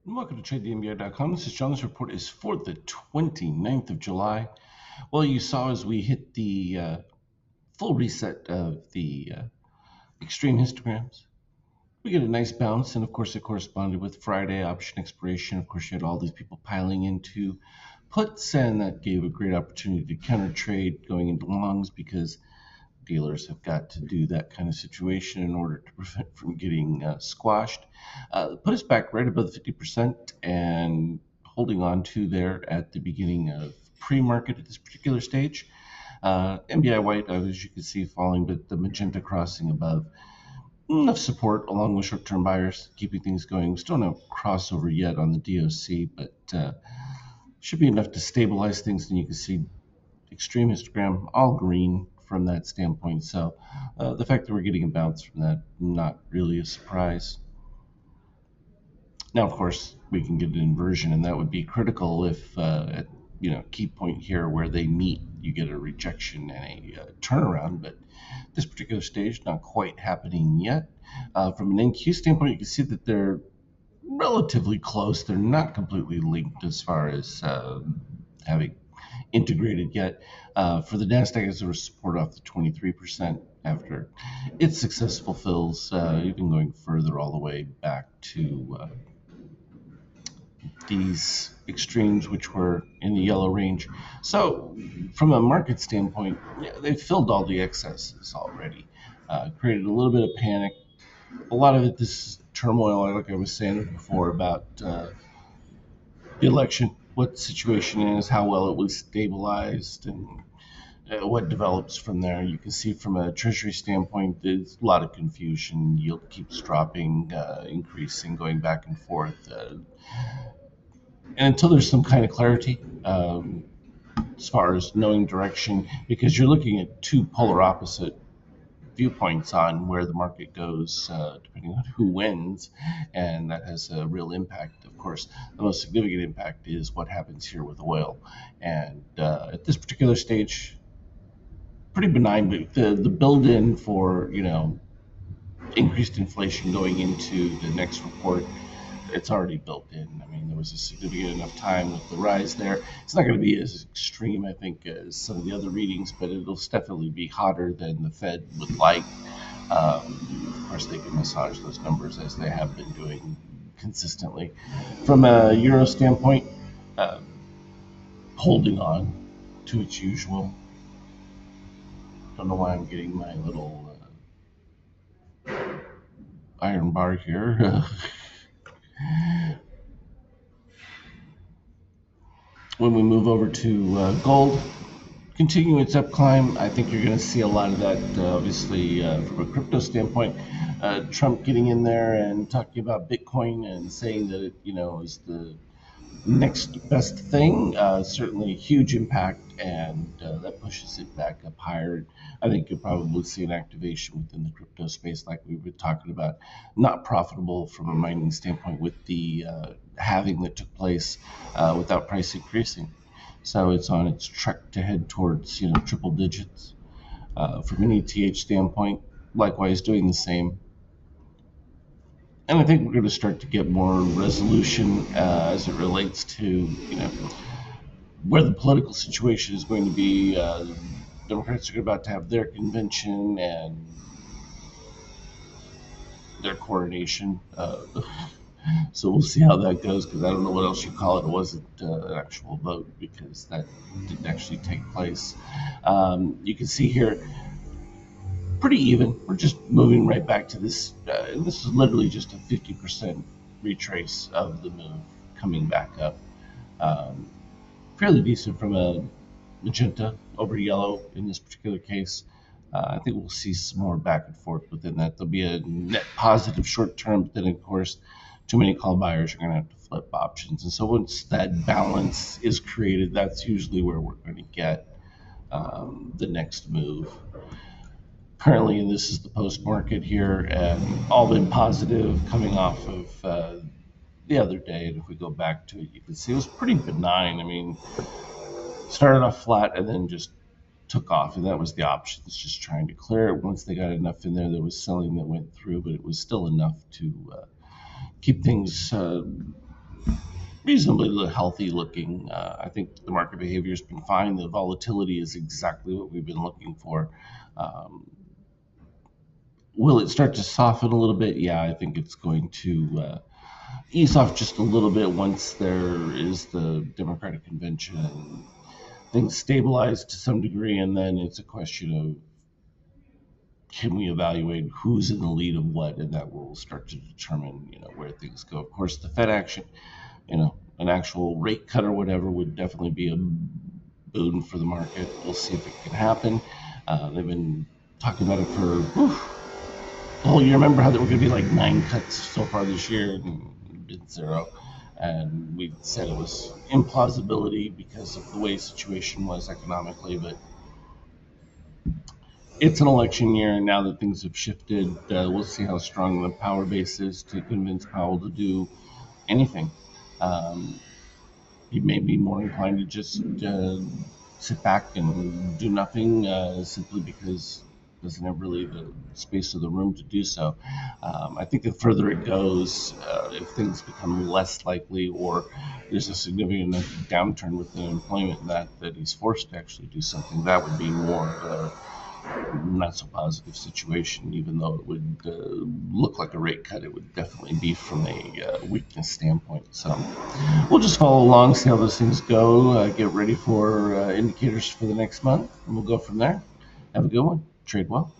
Welcome to TradeTheNBA.com. This is John. This report is for the 29th of July. Well, you saw as we hit the full reset of the extreme histograms, we get a nice bounce, and of course, it corresponded with Friday option expiration. Of course, you had all these people piling into puts, and that gave a great opportunity to counter trade going into longs because dealers have got to do that kind of situation in order to prevent from getting squashed. Put us back right above the 50% and holding on to there at the beginning of pre-market at this particular stage. MBI white, as you can see, falling, but the magenta crossing above. Enough support along with short-term buyers, keeping things going. Still no crossover yet on the DOC, but should be enough to stabilize things. And you can see extreme histogram, all green from that standpoint. So the fact that we're getting a bounce from that, not really a surprise. Now, of course, we can get an inversion, and that would be critical if at key point here where they meet, you get a rejection and a turnaround. But this particular stage, not quite happening yet. From an NQ standpoint, you can see that they're relatively close. They're not completely linked as far as having integrated yet. For the Nasdaq, as there was support off the 23% after its successful fills, even going further all the way back to these extremes, which were in the yellow range. So, from a market standpoint, yeah, they've filled all the excesses already, created a little bit of panic. A lot of it, this turmoil, like I was saying before, about the election, what the situation is, how well it was stabilized, and what develops from there. You can see from a treasury standpoint, there's a lot of confusion. Yield keeps dropping, increasing, going back and forth. And until there's some kind of clarity as far as knowing direction, because you're looking at two polar opposite viewpoints on where the market goes, depending on who wins, and that has a real impact. Of course, the most significant impact is what happens here with oil, and at this particular stage, pretty benign. But the build-in for increased inflation going into the next report, it's already built in. I mean, there was a significant enough time with the rise there. It's not going to be as extreme, I think, as some of the other readings, but it'll definitely be hotter than the Fed would like. Of course, they can massage those numbers as they have been doing consistently. From a euro standpoint, uh, holding on to its usual. Don't know why I'm getting my little iron bar here. When we move over to gold, continuing its up climb, I think you're going to see a lot of that, obviously, from a crypto standpoint. Trump getting in there and talking about Bitcoin and saying that it, is the next best thing. Certainly a huge impact, and that pushes it back up higher. I think you'll probably see an activation within the crypto space, like we were talking about. Not profitable from a mining standpoint with the halving that took place without price increasing. So it's on its trek to head towards triple digits. From an ETH standpoint, likewise doing the same. And I think we're going to start to get more resolution as it relates to where the political situation is going to be. Democrats are about to have their convention and their coronation. So we'll see how that goes, because I don't know what else you call it. It wasn't an actual vote because that didn't actually take place. You can see here, pretty even. We're just moving right back to this. This is literally just a 50% retrace of the move coming back up. Um, Fairly decent from a magenta over yellow in this particular case. I think we'll see some more back and forth within that. There'll be a net positive short term, but then, of course, too many call buyers are going to have to flip options. And so once that balance is created, that's usually where we're going to get the next move. Currently, and this is the post market here, and all been positive coming off of the other day. And if we go back to it, you can see it was pretty benign. I mean, started off flat and then just took off, and that was the options, just trying to clear it. Once they got enough in there, there was selling that went through, but it was still enough to keep things reasonably healthy looking. I think the market behavior has been fine. The volatility is exactly what we've been looking for. Um, will it start to soften a little bit? Yeah, I think it's going to ease off just a little bit once there is the Democratic convention and things stabilize to some degree, and then it's a question of can we evaluate who's in the lead of what, and that will start to determine where things go. Of course, the Fed action, an actual rate cut or whatever would definitely be a boon for the market. We'll see if it can happen. They've been talking about it for the whole year. Remember how there were going to be like 9 cuts so far this year and been zero. And we said it was implausibility because of the way the situation was economically. But it's an election year, and now that things have shifted, we'll see how strong the power base is to convince Powell to do anything. Um, he may be more inclined to just sit back and do nothing simply because he doesn't have really the space or the room to do so. I think the further it goes, if things become less likely or there's a significant downturn within employment that he's forced to actually do something, that would be more of a not so positive situation. Even though it would look like a rate cut, it would definitely be from a weakness standpoint. So we'll just follow along, see how those things go, get ready for indicators for the next month, and we'll go from there. Have a good one. Trade well.